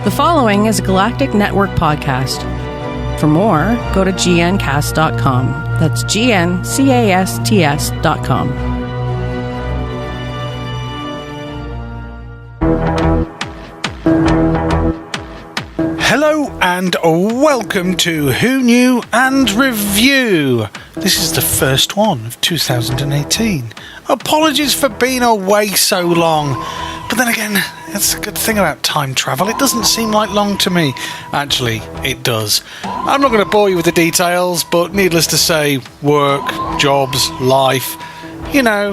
The following is a Galactic Network podcast. For more, go to gncast.com. That's GNCASTS.com. Hello and welcome to Who Knew and Review. This is the first one of 2018. Apologies for being away so long. But then again, that's a good thing about time travel. It doesn't seem like long to me. Actually, it does. I'm not going to bore you with the details, but needless to say, work, jobs, life, you know,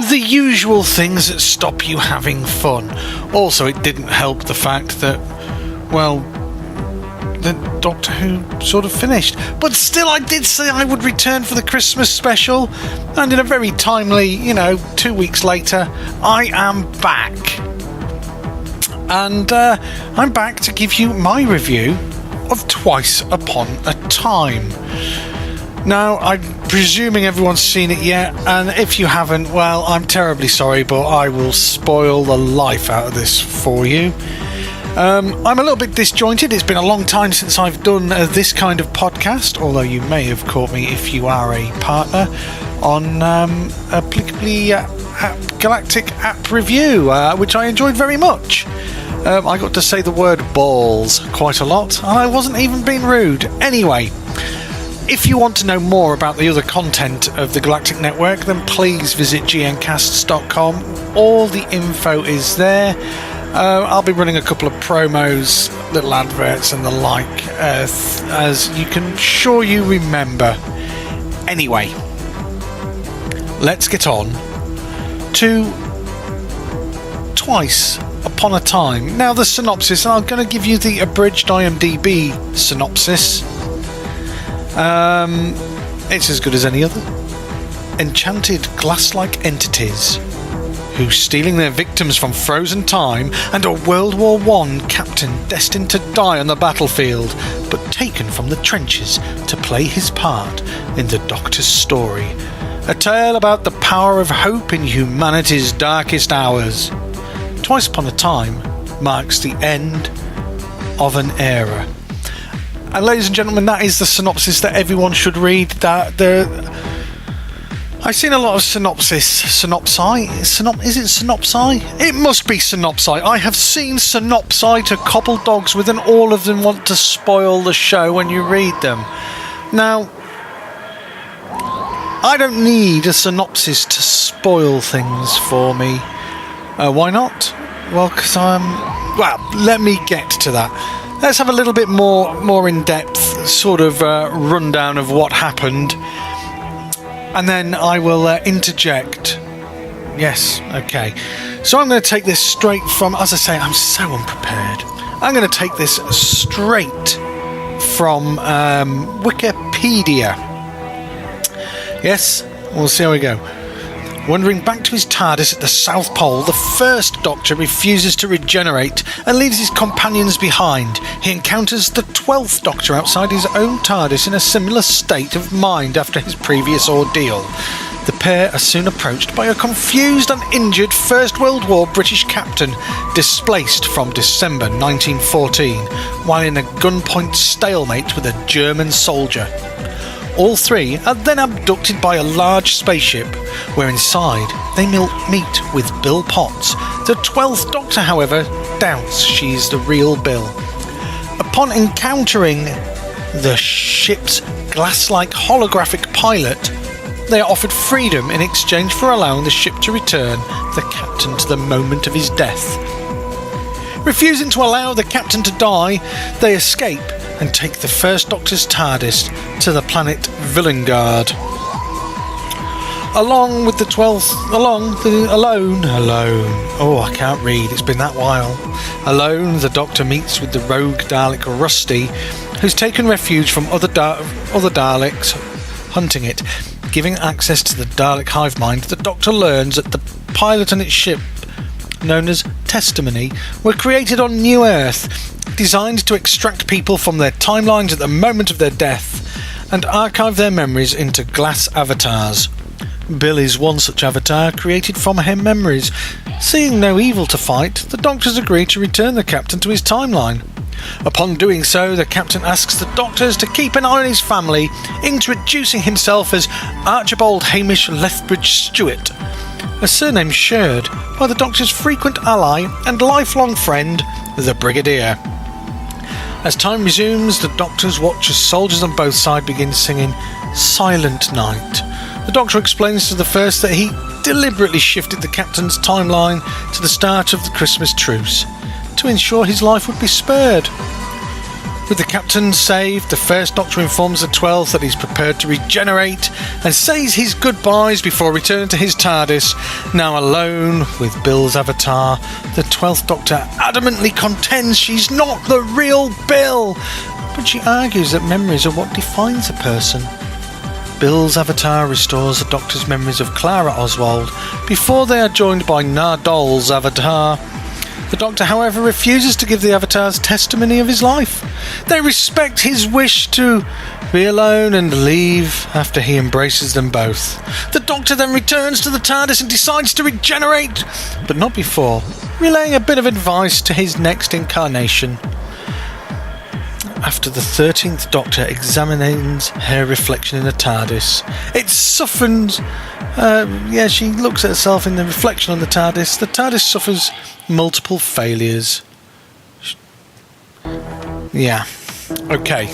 the usual things that stop you having fun. Also, it didn't help the fact that, well, the Doctor Who sort of finished. But still, I did say I would return for the Christmas special, and in a very timely, 2 weeks later, I am back. And I'm back to give you my review of Twice Upon a Time. Now, I'm presuming everyone's seen it yet, and if you haven't, well, I'm terribly sorry, but I will spoil the life out of this for you. I'm a little bit disjointed. It's been a long time since I've done this kind of podcast, although you may have caught me, if you are a partner, on applicably Galactic App Review, which I enjoyed very much. I got to say the word balls quite a lot, and I wasn't even being rude. Anyway, if you want to know more about the other content of the Galactic Network, then please visit gncasts.com. All the info is there. I'll be running a couple of promos, little adverts and the like, as you can sure you remember. Anyway, let's get on to Twice Upon a Time. Now, the synopsis, and I'm going to give you the abridged IMDb synopsis. It's as good as any other. Enchanted glass-like entities who, stealing their victims from frozen time, and a World War I captain destined to die on the battlefield, but taken from the trenches to play his part in the Doctor's story. A tale about the power of hope in humanity's darkest hours. Twice Upon a Time marks the end of an era. And ladies and gentlemen, that is the synopsis that everyone should read. I've seen a lot of synopsi? Is it synopsi? It must be synopsi. I have seen synopsi to couple dogs with, and all of them want to spoil the show when you read them. Now, I don't need a synopsis to spoil things for me. Why not? Well, because let me get to that. Let's have a little bit more in-depth sort of rundown of what happened. And then I will interject. Yes, okay. So I'm going to take this straight from, as I say, I'm so unprepared. I'm going to take this straight from Wikipedia. Yes, we'll see how we go. Wandering back to his TARDIS at the South Pole, the first Doctor refuses to regenerate and leaves his companions behind. He encounters the 12th Doctor outside his own TARDIS in a similar state of mind after his previous ordeal. The pair are soon approached by a confused and injured First World War British captain, displaced from December 1914, while in a gunpoint stalemate with a German soldier. All three are then abducted by a large spaceship, where inside they meet with Bill Potts. The 12th Doctor, however, doubts she's the real Bill. Upon encountering the ship's glass-like holographic pilot, they are offered freedom in exchange for allowing the ship to return the captain to the moment of his death. Refusing to allow the captain to die, they escape and take the first Doctor's TARDIS to the planet Villengard. Alone, oh, I can't read, it's been that while. Alone, the Doctor meets with the rogue Dalek Rusty, who's taken refuge from other Daleks hunting it. Giving access to the Dalek hive mind, the Doctor learns that the pilot and its ship, known as Testimony, were created on New Earth, designed to extract people from their timelines at the moment of their death and archive their memories into glass avatars. Bill is one such avatar created from her memories. Seeing no evil to fight, the doctors agree to return the captain to his timeline. Upon doing so, the captain asks the doctors to keep an eye on his family, introducing himself as Archibald Hamish Lethbridge Stewart, a surname shared by the doctor's frequent ally and lifelong friend, the Brigadier. As time resumes, the doctors watch as soldiers on both sides begin singing Silent Night. The doctor explains to the first that he deliberately shifted the captain's timeline to the start of the Christmas truce to ensure his life would be spared. With the captain saved, the first doctor informs the 12th that he's prepared to regenerate and says his goodbyes before returning to his TARDIS. Now alone with Bill's avatar, the 12th doctor adamantly contends she's not the real Bill, but she argues that memories are what defines a person. Bill's avatar restores the doctor's memories of Clara Oswald before they are joined by Nardol's avatar. The doctor, however, refuses to give the avatars testimony of his life. They respect his wish to be alone and leave after he embraces them both. The doctor then returns to the TARDIS and decides to regenerate, but not before relaying a bit of advice to his next incarnation. After the 13th Doctor examines her reflection in the TARDIS, it softens. She looks at herself in the reflection on the TARDIS. The TARDIS suffers multiple failures. Yeah. Okay.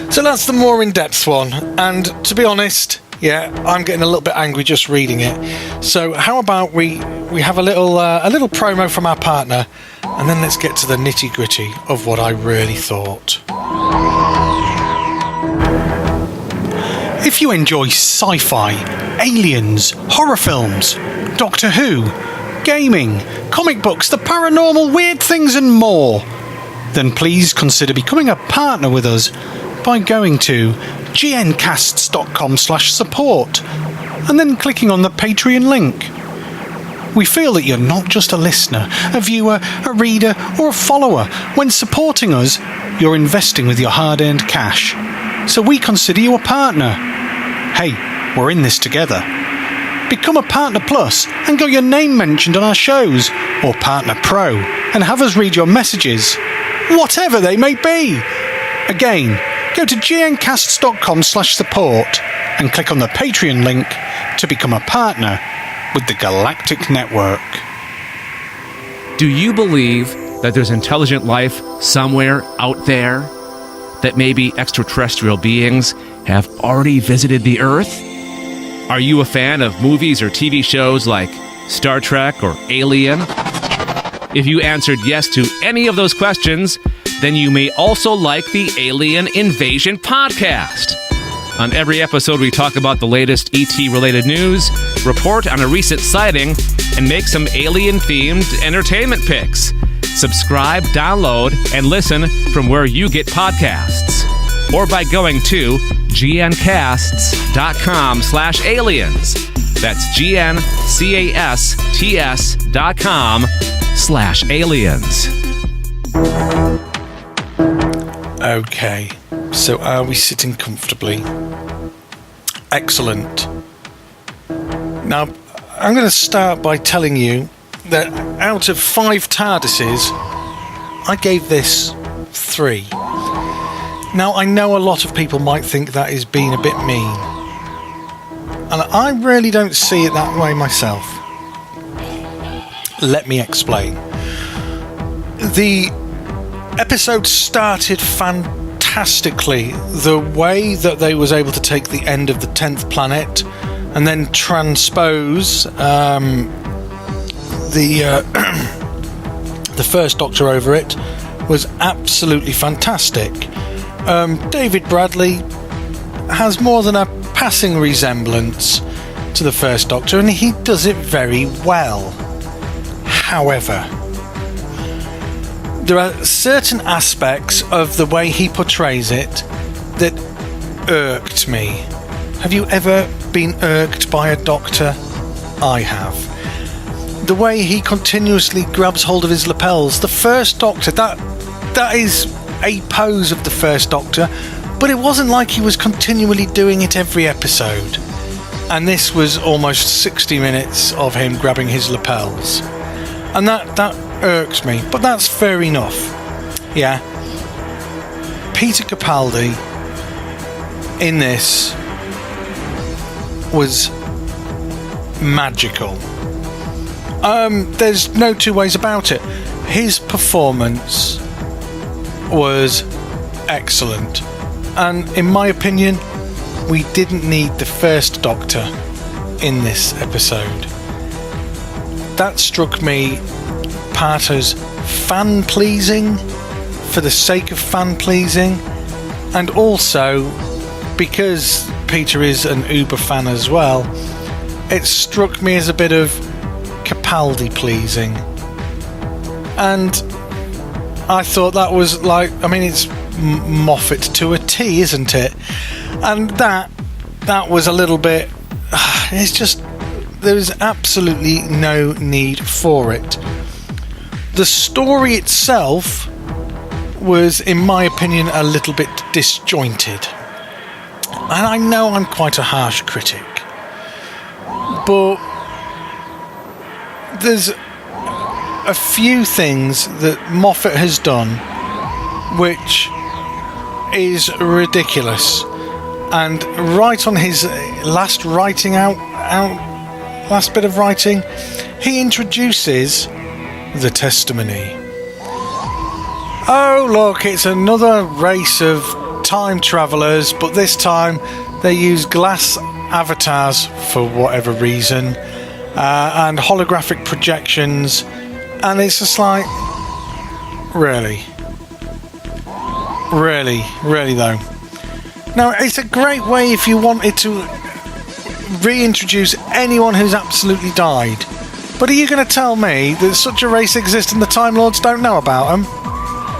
So that's the more in-depth one. And to be honest, I'm getting a little bit angry just reading it. So how about we have a little promo from our partner, and then let's get to the nitty-gritty of what I really thought. If you enjoy sci-fi, aliens, horror films, Doctor Who, gaming, comic books, the paranormal, weird things and more, then please consider becoming a partner with us by going to gncasts.com/support and then clicking on the Patreon link. We feel that you're not just a listener, a viewer, a reader or a follower. When supporting us, you're investing with your hard-earned cash. So we consider you a partner. Hey, we're in this together. Become a Partner Plus and get your name mentioned on our shows, or Partner Pro and have us read your messages, whatever they may be. Again, go to gncasts.com/support and click on the Patreon link to become a partner with the Galactic Network. Do you believe that there's intelligent life somewhere out there? That maybe extraterrestrial beings have already visited the Earth? Are you a fan of movies or TV shows like Star Trek or Alien? If you answered yes to any of those questions, then you may also like the Alien Invasion podcast. On every episode, we talk about the latest ET-related news, report on a recent sighting, and make some alien-themed entertainment picks. Subscribe, download, and listen from where you get podcasts. Or by going to gncasts.com/aliens. That's gncasts.com/aliens. Okay, so are we sitting comfortably? Excellent. Now, I'm going to start by telling you that out of 5 TARDISes, I gave this 3. Now, I know a lot of people might think that is being a bit mean, and I really don't see it that way myself. Let me explain. The episode started fantastically. The way that they was able to take the end of the 10th planet and then transpose the first Doctor over it was absolutely fantastic. David Bradley has more than a passing resemblance to the first Doctor, and he does it very well. However, there are certain aspects of the way he portrays it that irked me. Have you ever been irked by a Doctor? I have. The way he continuously grabs hold of his lapels. The first Doctor, that is a pose of the first Doctor, but it wasn't like he was continually doing it every episode. and this was almost 60 minutes of him grabbing his lapels, and that irks me, but that's fair enough. Yeah, Peter Capaldi in this was magical. There's no two ways about it. His performance was excellent, and in my opinion, we didn't need the first Doctor in this episode. That struck me part as fan pleasing for the sake of fan pleasing, and also because Peter is an Uber fan as well, it struck me as a bit of Capaldi pleasing. And I thought that was like, I mean, it's Moffat to a T, isn't it? And that was a little bit, it's just, there was absolutely no need for it. The story itself was, in my opinion, a little bit disjointed. And I know I'm quite a harsh critic, but there's a few things that Moffat has done which is ridiculous. And right on his last bit of writing, he introduces the testimony. Oh look, it's another race of time travellers, but this time they use glass avatars for whatever reason, and holographic projections, and it's just like, really though. Now, it's a great way if you wanted to reintroduce anyone who's absolutely died, but are you going to tell me that such a race exists and the Time Lords don't know about them?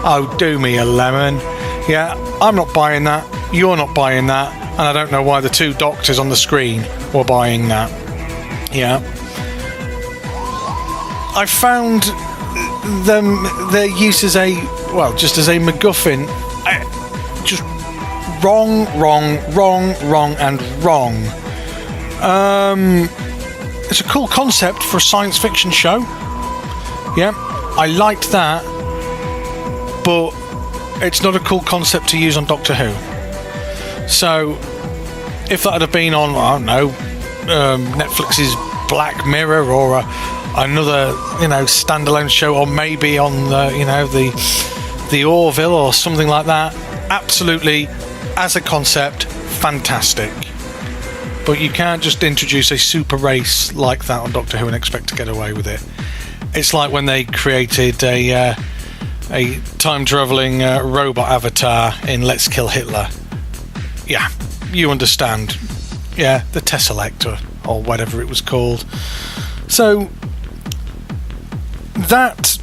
Oh, do me a lemon. Yeah, I'm not buying that, you're not buying that, and I don't know why the two Doctors on the screen were buying that. Yeah. I found their use as just as a MacGuffin, just wrong, and wrong. It's a cool concept for a science fiction show. Yeah, I liked that, but it's not a cool concept to use on Doctor Who. So, if that had been on, I don't know, Netflix's Black Mirror or another, standalone show, or maybe on the Orville or something like that, absolutely, as a concept, fantastic. But you can't just introduce a super race like that on Doctor Who and expect to get away with it. It's like when they created a time-travelling robot avatar in Let's Kill Hitler. Yeah, you understand. Yeah, the Tessellect or whatever it was called. So that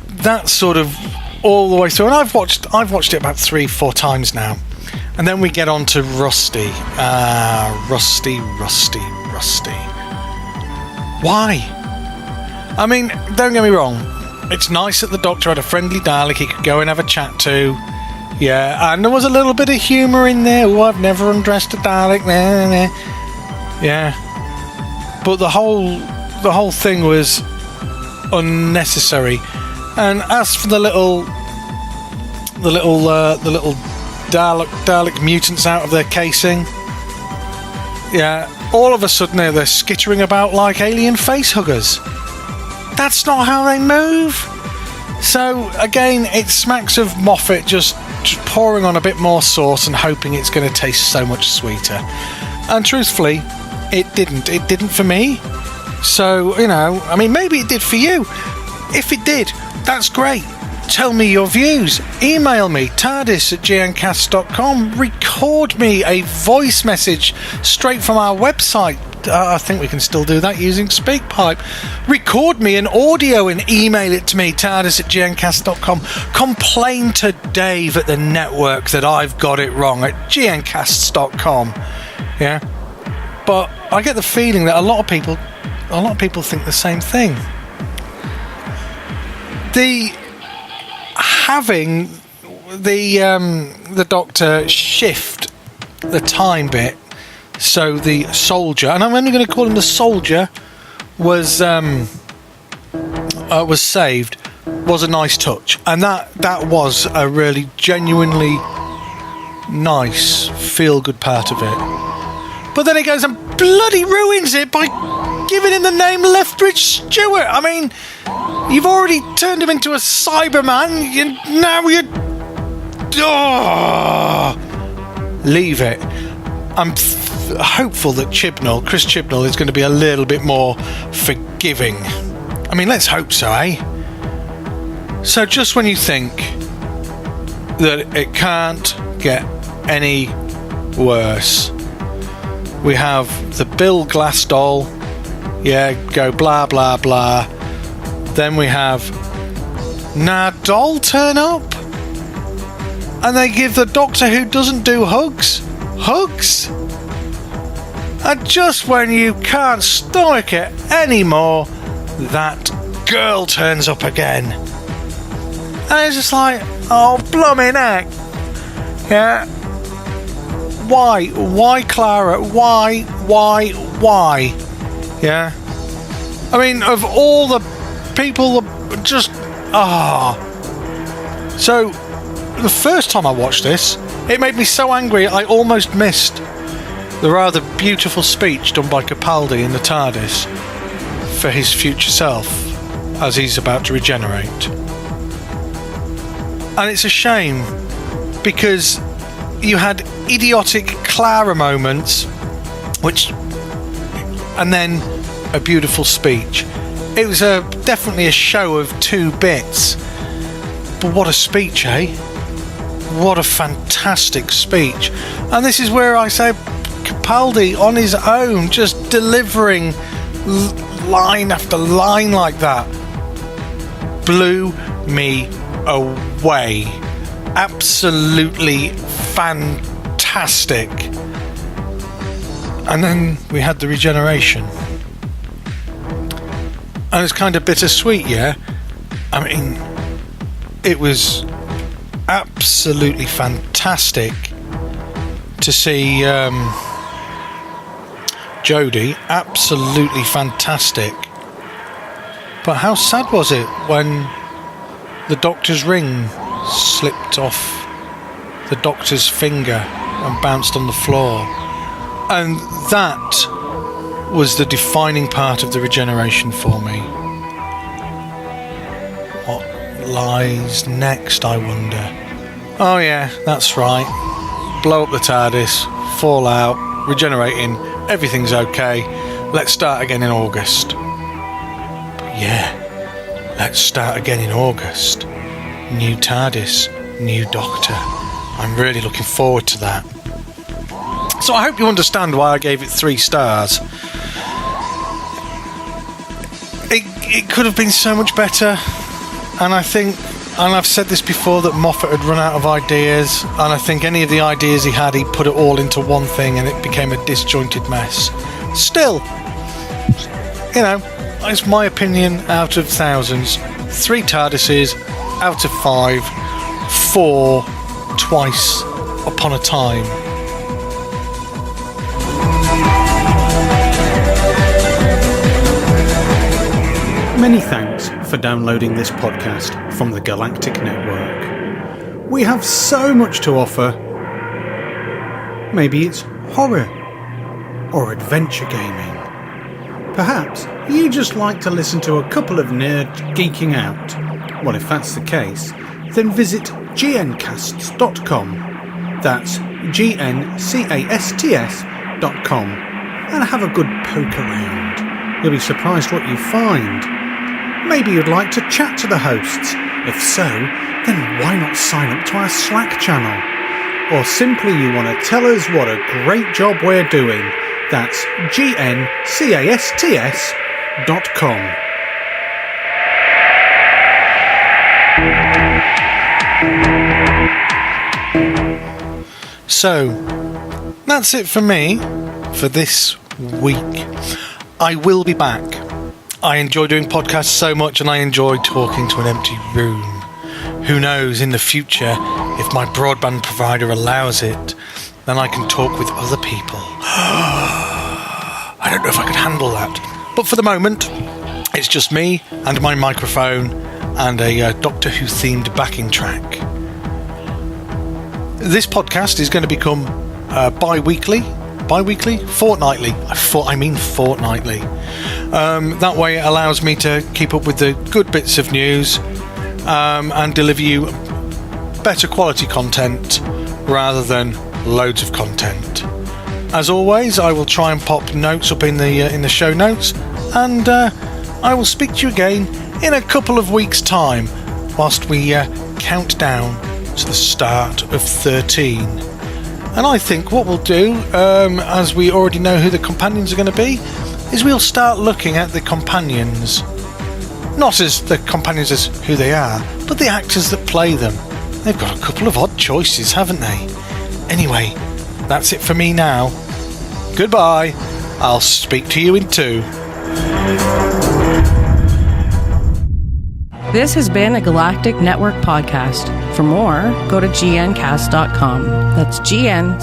sort of all the way through, and I've watched it about 3-4 times now. And then we get on to Rusty. Rusty. Why? I mean, don't get me wrong. It's nice that the Doctor had a friendly Dalek he could go and have a chat to. Yeah, and there was a little bit of humour in there. Oh, I've never undressed a Dalek. Nah. Yeah. But the whole thing was unnecessary. And as for the little Dalek mutants out of their casing, yeah, all of a sudden they're skittering about like alien facehuggers. That's not how they move. So again, it smacks of Moffat just pouring on a bit more sauce and hoping it's going to taste so much sweeter. And truthfully, it didn't for me. So, I mean, maybe it did for you. If it did, that's great. Tell me your views. Email me, tardis@gncast.com. Record me a voice message straight from our website. I think we can still do that using SpeakPipe. Record me an audio and email it to me, tardis@gncast.com. Complain to Dave at the network that I've got it wrong at gncasts.com. Yeah? But I get the feeling that a lot of people think the same thing. Having the Doctor shift the time bit So the soldier, and I'm only going to call him the soldier, was saved, was a nice touch, and that was a really genuinely nice, feel-good part of it. But then he goes and bloody ruins it by giving him the name Lethbridge Stewart. I mean, you've already turned him into a Cyberman, now you... leave it. I'm hopeful that Chris Chibnall is going to be a little bit more forgiving. I mean, let's hope so, eh? So just when you think that it can't get any worse, we have the Bill Glass doll, go blah blah blah. Then we have Doll turn up, and they give the Doctor Who doesn't do hugs. And just when you can't stomach it anymore, that girl turns up again. And it's just like, oh, blooming heck. Yeah. Why, Clara? Why? Yeah. I mean, of all the people, just... So, the first time I watched this, it made me so angry I almost missed the rather beautiful speech done by Capaldi in the TARDIS for his future self as he's about to regenerate. And it's a shame because you had idiotic Clara moments, and then a beautiful speech. It was definitely a show of two bits, but what a speech, eh? What a fantastic speech. And this is where I say Capaldi on his own, just delivering line after line like that, blew me away. Absolutely fantastic. And then we had the regeneration. And it's kind of bittersweet, yeah? I mean, it was absolutely fantastic to see Jodie, absolutely fantastic. But how sad was it when the Doctor's ring slipped off the Doctor's finger and bounced on the floor? And that was the defining part of the regeneration for me. What lies next, I wonder? Oh yeah, that's right. Blow up the TARDIS, fall out, regenerating, everything's okay. Let's start again in August. Yeah, let's start again in August. New TARDIS, new Doctor. I'm really looking forward to that. So I hope you understand why I gave it 3 stars. It could have been so much better, and I think, and I've said this before, that Moffat had run out of ideas, and I think any of the ideas he had, he put it all into one thing and it became a disjointed mess. Still, you know, it's my opinion out of thousands. 3 TARDISes out of 5, 4 twice upon a time. Many thanks for downloading this podcast from the Galactic Network. We have so much to offer. Maybe it's horror or adventure gaming. Perhaps you just like to listen to a couple of nerds geeking out. Well, if that's the case, then visit gncasts.com. That's gncasts.com, and have a good poke around. You'll be surprised what you find. Maybe you'd like to chat to the hosts. If so, then why not sign up to our Slack channel? Or simply you want to tell us what a great job we're doing. That's gncasts.com. So, that's it for me for this week. I will be back. I enjoy doing podcasts so much, and I enjoy talking to an empty room. Who knows, in the future, if my broadband provider allows it, then I can talk with other people. I don't know if I could handle that. But for the moment, it's just me and my microphone and a Doctor Who themed backing track. This podcast is going to become fortnightly. Fortnightly. That way it allows me to keep up with the good bits of news and deliver you better quality content rather than loads of content. As always, I will try and pop notes up in the show notes, and I will speak to you again in a couple of weeks' time whilst we count down to the start of 13. And I think what we'll do, as we already know who the companions are going to be, is we'll start looking at the companions. Not as the companions as who they are, but the actors that play them. They've got a couple of odd choices, haven't they? Anyway, that's it for me now. Goodbye. I'll speak to you in 2. This has been a Galactic Network podcast. For more, go to gncast.com. That's gncast.com.